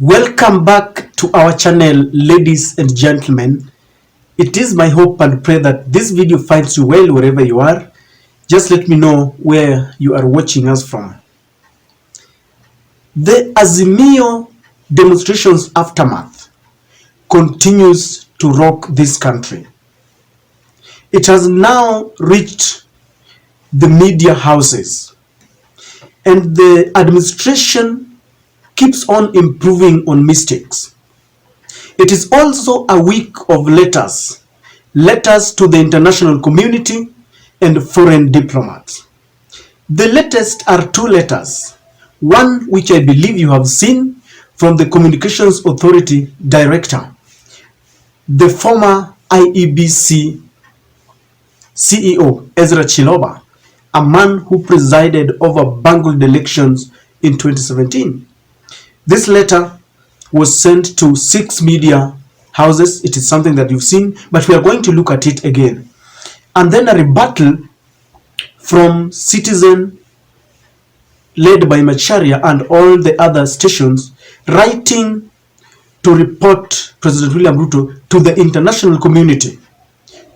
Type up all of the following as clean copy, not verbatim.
Welcome back to our channel, ladies and gentlemen. It is my hope and prayer that this video finds you well wherever you are. Just let me know where you are watching us from. The Azimio demonstrations aftermath continues to rock this country. It has now reached the media houses, and the administration keeps on improving on mistakes. It is also a week of letters to the international community and foreign diplomats. The latest are two letters, one which I believe you have seen from the Communications Authority Director, the former IEBC CEO Ezra Chiloba, a man who presided over bungled elections in 2017. This letter was sent to 6 media houses. It is something that you've seen, but we are going to look at it again. And then a rebuttal from Citizen led by Macharia and all the other stations, writing to report President William Ruto to the international community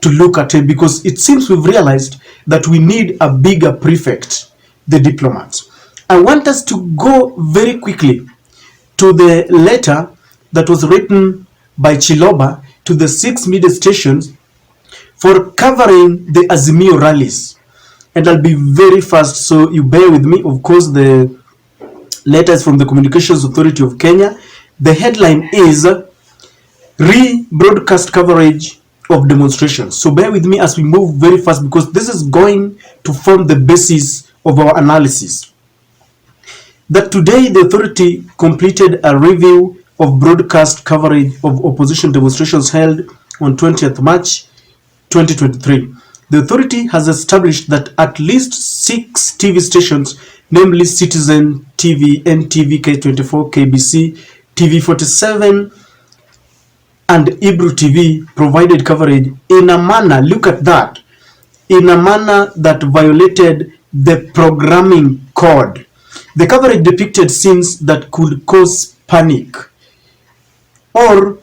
to look at it, because it seems we've realized that we need a bigger prefect, the diplomats. I want us to go very quickly to the letter that was written by Chiloba to the 6 media stations for covering the Azimio rallies. And I'll be very fast, so you bear with me. Of course, the letter is from the Communications Authority of Kenya. The headline is Re-broadcast coverage of demonstrations. So bear with me as we move very fast, because this is going to form the basis of our analysis. That today the authority completed a review of broadcast coverage of opposition demonstrations held on 20th March 2023. The authority has established that at least 6 TV stations, namely Citizen TV, NTV, K24, KBC, TV47, and Ibru TV, provided coverage in a manner, look at that, in a manner that violated the programming code. The coverage depicted scenes that could cause panic or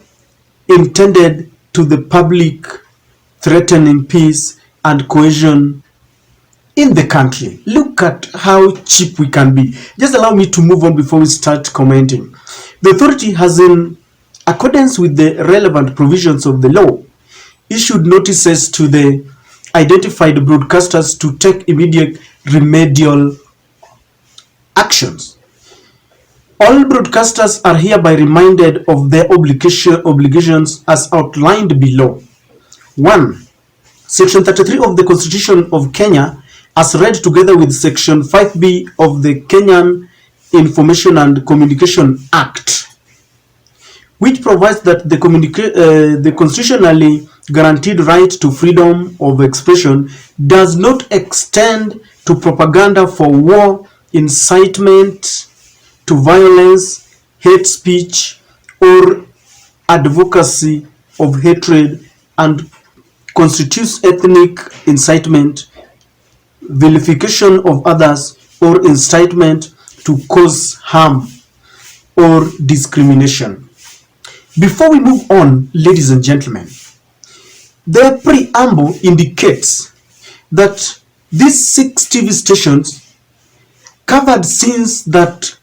intended to the public, threatening peace and cohesion in the country. Look at how cheap we can be. Just allow me to move on before we start commenting. The authority has, in accordance with the relevant provisions of the law, issued notices to the identified broadcasters to take immediate remedial actions. All broadcasters are hereby reminded of their obligations as outlined below. 1. Section 33 of the Constitution of Kenya, as read together with Section 5B of the Kenyan Information and Communication Act, which provides that the constitutionally guaranteed right to freedom of expression does not extend to propaganda for war, incitement to violence, hate speech, or advocacy of hatred, and constitutes ethnic incitement, vilification of others, or incitement to cause harm or discrimination. Before we move on, ladies and gentlemen, the preamble indicates that these 6 TV stations covered scenes that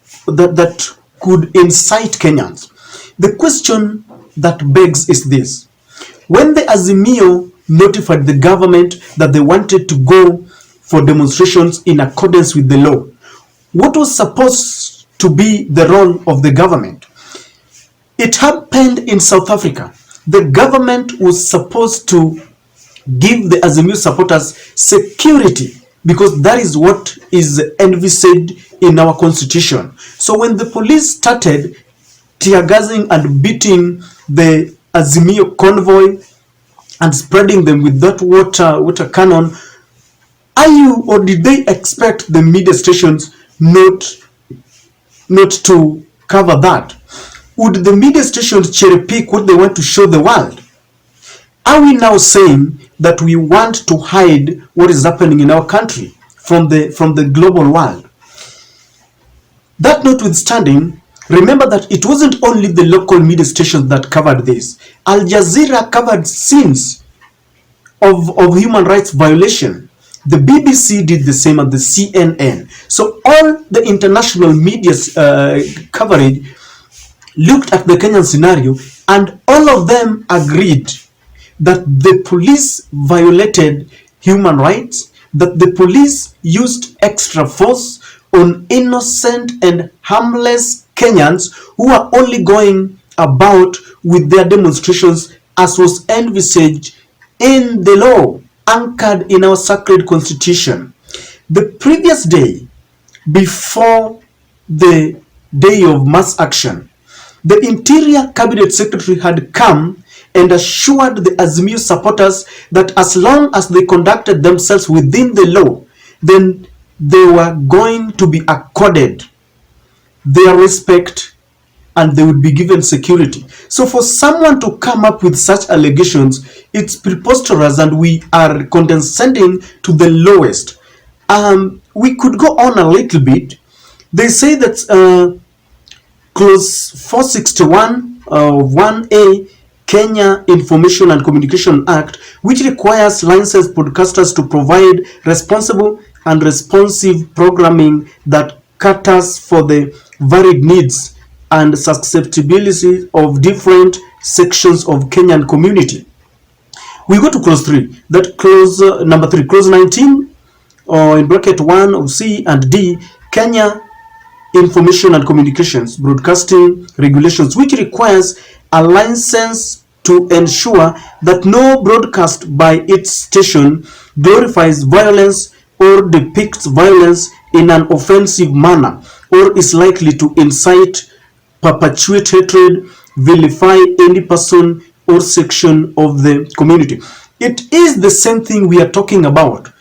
could incite Kenyans. The question that begs is this: when the Azimio notified the government that they wanted to go for demonstrations in accordance with the law, what was supposed to be the role of the government? It happened in South Africa. The government was supposed to give the Azimio supporters security, because that is what is envisaged in our constitution. So when the police started tear gassing and beating the Azimio convoy and spreading them with that water cannon, did they expect the media stations not to cover that? Would the media stations cherry pick what they want to show the world? Are we now saying that we want to hide what is happening in our country from the global world? That notwithstanding, Remember that it wasn't only the local media stations that covered this. Al Jazeera covered scenes of human rights violation. The BBC did the same, and the CNN. So all the international media's coverage looked at the Kenyan scenario, and all of them agreed that the police violated human rights, that the police used extra force on innocent and harmless Kenyans who are only going about with their demonstrations as was envisaged in the law anchored in our sacred constitution. The previous day, before the day of mass action, the Interior Cabinet Secretary had come and assured the Azimio supporters that as long as they conducted themselves within the law, then they were going to be accorded their respect and they would be given security. So for someone to come up with such allegations, it's preposterous, and we are condescending to the lowest. We could go on a little bit. They say that Clause 461 1A Kenya Information and Communication Act, which requires licensed broadcasters to provide responsible and responsive programming that caters for the varied needs and susceptibility of different sections of Kenyan community. We go to clause 3. That clause number 3, clause 19, or in bracket 1 of C and D, Kenya Information and Communications Broadcasting Regulations, which requires a license to ensure that no broadcast by its station glorifies violence or depicts violence in an offensive manner or is likely to incite, perpetuate hatred, vilify any person or section of the community. It is the same thing we are talking about.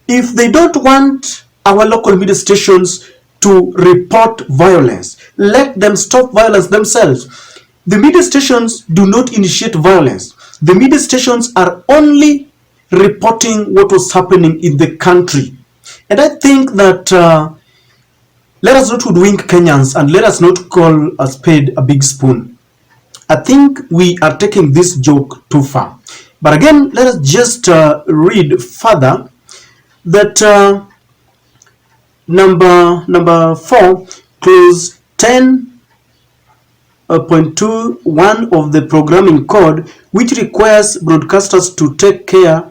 If they don't want our local media stations to report violence, let them stop violence themselves. The media stations do not initiate violence. The media stations are only reporting what was happening in the country. And I think that let us not hoodwink Kenyans, and let us not call a spade a big spoon. I think we are taking this joke too far. But again, let us just read further that number 4, clause 10.21 of the programming code, which requires broadcasters to take care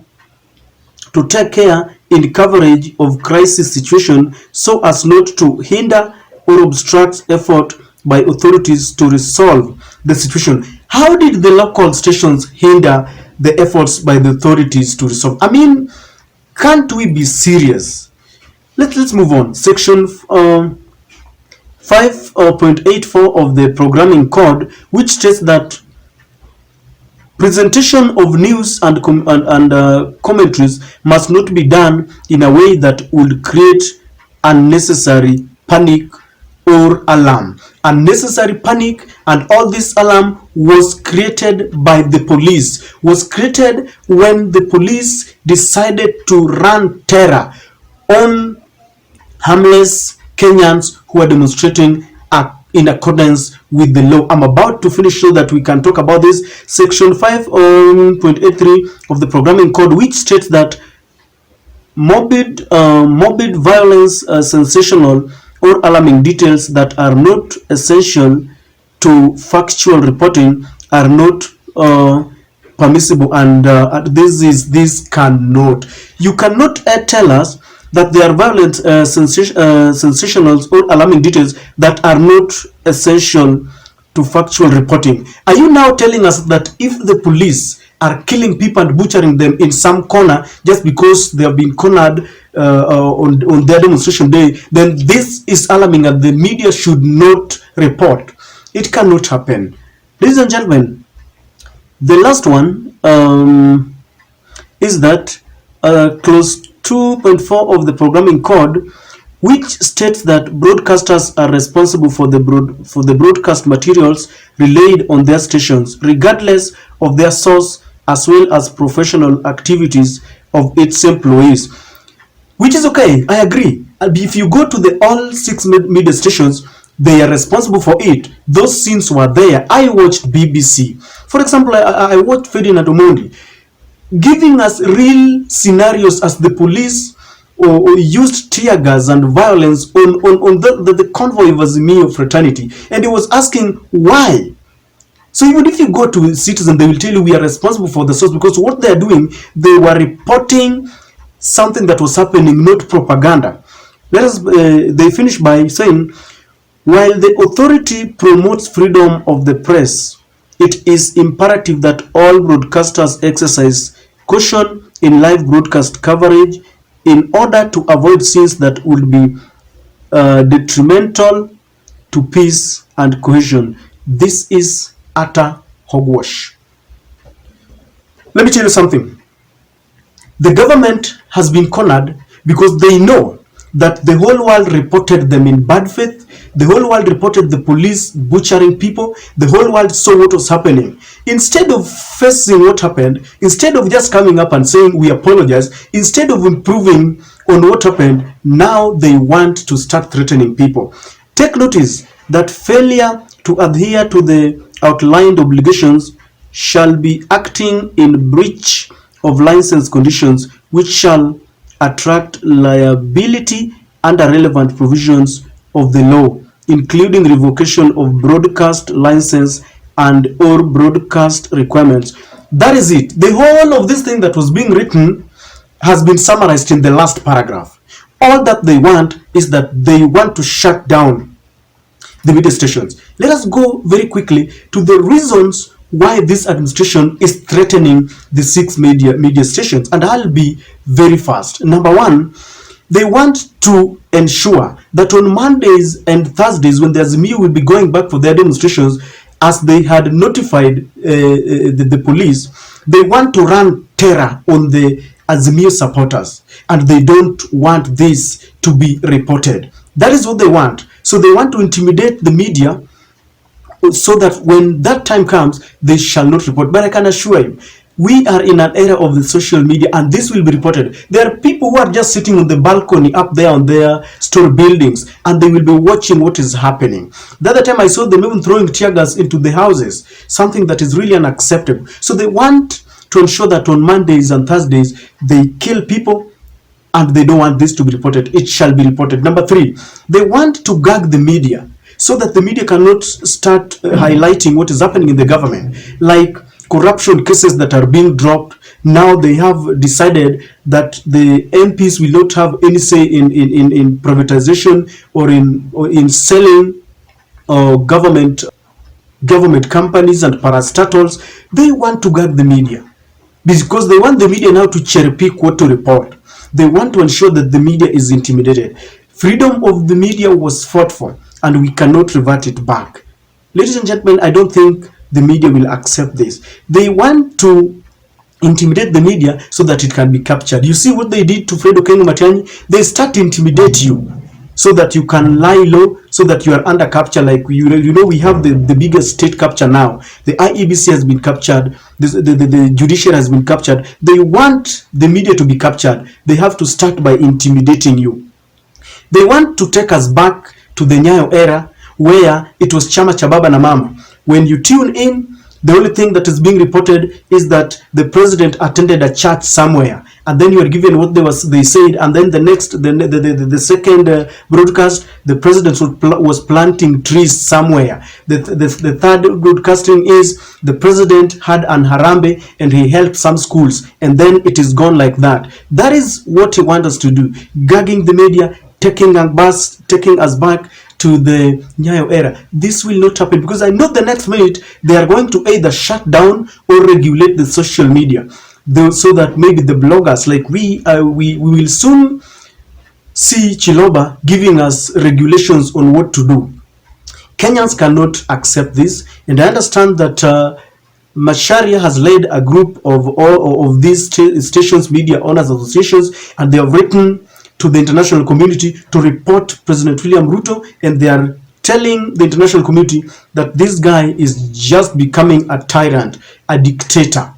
in coverage of crisis situation so as not to hinder or obstruct effort by authorities to resolve the situation. How did the local stations hinder the efforts by the authorities to resolve? I mean, can't we be serious? Let's move on. Section 5.84 of the programming code, which states that presentation of news and commentaries must not be done in a way that would create unnecessary panic or alarm. Unnecessary panic and all this alarm was created by the police, was created when the police decided to run terror on harmless Kenyans who are demonstrating in accordance with the law. I'm about to finish so that we can talk about this. Section 5.83 of the programming code, which states that morbid violence, sensational or alarming details that are not essential to factual reporting are not permissible, and this cannot. You cannot tell us that there are violent, sensational or alarming details that are not essential to factual reporting. Are you now telling us that if the police are killing people and butchering them in some corner just because they have been cornered on their demonstration day, then this is alarming and the media should not report? It cannot happen. Ladies and gentlemen, the last one is that clause 2.4 of the programming code, which states that broadcasters are responsible for the broadcast materials relayed on their stations, regardless of their source, as well as professional activities of its employees. Which is okay, I agree. If you go to the all 6 media stations, they are responsible for it. Those scenes were there. I watched BBC. For example, I watched Ferdinand Omondi giving us real scenarios as the police or used tear gas and violence on the convoy of Azimio fraternity. And he was asking why. So even if you go to Citizen, they will tell you we are responsible for the source, because what they are doing, they were reporting something that was happening, not propaganda. They finish by saying, while the authority promotes freedom of the press, it is imperative that all broadcasters exercise caution in live broadcast coverage in order to avoid scenes that would be detrimental to peace and cohesion. This is utter hogwash. Let me tell you something. The government has been cornered because they know that the whole world reported them in bad faith. The whole world reported the police butchering people. The whole world saw what was happening. Instead of facing what happened, instead of just coming up and saying we apologize, instead of improving on what happened, now they want to start threatening people. Take notice that failure to adhere to the outlined obligations shall be acting in breach of license conditions, which shall attract liability under relevant provisions of the law, including revocation of broadcast license and or broadcast requirements. That is it. The whole of this thing that was being written has been summarized in the last paragraph. All that they want is that they want to shut down the media stations. Let us go very quickly to the reasons why this administration is threatening the 6 media stations, and I'll be very fast. Number one, they want to ensure that on Mondays and Thursdays, when the Azimio will be going back for their demonstrations, as they had notified the police, they want to run terror on the Azimio supporters, and they don't want this to be reported. That is what they want. So they want to intimidate the media so that when that time comes, they shall not report. But I can assure you, we are in an era of the social media, and this will be reported. There are people who are just sitting on the balcony up there on their store buildings, and they will be watching what is happening. The other time I saw them even throwing tear gas into the houses, something that is really unacceptable. So they want to ensure that on Mondays and Thursdays, they kill people, and they don't want this to be reported. It shall be reported. Number three, they want to gag the media so that the media cannot start highlighting what is happening in the government, like corruption cases that are being dropped. Now they have decided that the MPs will not have any say in privatization or in selling government companies and parastatals. They want to gag the media because they want the media now to cherry pick what to report. They want to ensure that the media is intimidated. Freedom of the media was fought for, and we cannot revert it back. Ladies and gentlemen, I don't think the media will accept this. They want to intimidate the media so that it can be captured. You see what they did to Fredo Kengo Matiang'i? They start to intimidate you so that you can lie low, so that you are under capture. Like you know, we have the biggest state capture now. The IEBC has been captured. The judiciary has been captured. They want the media to be captured. They have to start by intimidating you. They want to take us back to the Nyayo era where it was chama cha baba na mama. When you tune in, the only thing that is being reported is that the president attended a church somewhere, and then you are given what they said, and then the second broadcast, the president was planting trees somewhere. The third broadcasting is the president had an harambe and he helped some schools, and then it is gone like that. That is what he wants us to do, gagging the media, taking us back to the Nyayo era. This will not happen because I know the next minute they are going to either shut down or regulate the social media, so that maybe the bloggers, like we will soon see Chiloba giving us regulations on what to do. Kenyans cannot accept this, and I understand that Macharia has led a group of all of these stations, media owners associations, and they have written to the international community to report President William Ruto, and they are telling the international community that this guy is just becoming a tyrant, a dictator,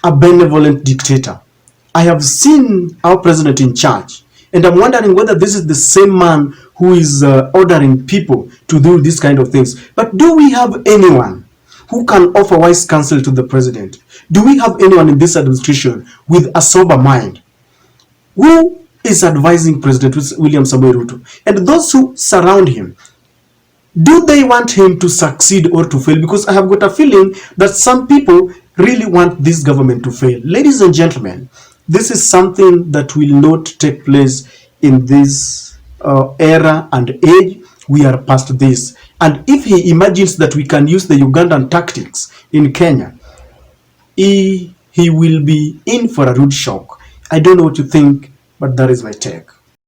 a benevolent dictator. I have seen our president in charge, And I'm wondering whether this is the same man who is ordering people to do this kind of things. But do we have anyone who can offer wise counsel to the president? Do we have anyone in this administration with a sober mind who is advising President William Samoei Ruto? And those who surround him, do they want him to succeed or to fail? Because I have got a feeling that some people really want this government to fail. Ladies and gentlemen, this is something that will not take place in this era and age. We are past this. And if he imagines that we can use the Ugandan tactics in Kenya, he will be in for a rude shock. I don't know what you think, but that is my take.